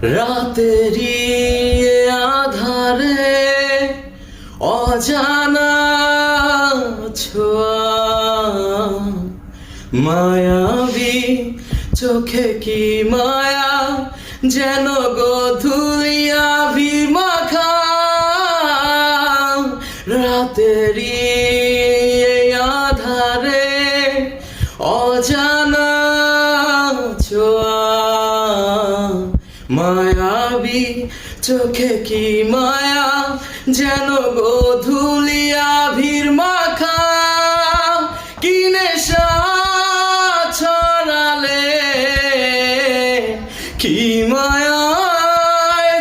রাতেরই আধারে অজানা ছোঁয়া, মায়াবী চোখে কি মায়া, যেন গধুলিয়া মাখা। রাতেরই আধারে অজানা ছোঁয়া, মায়াবী চোখে কি মায়া, যেন গধুলিয়া মাখা। কি নেশা ছড়ালে, কি মায়ায়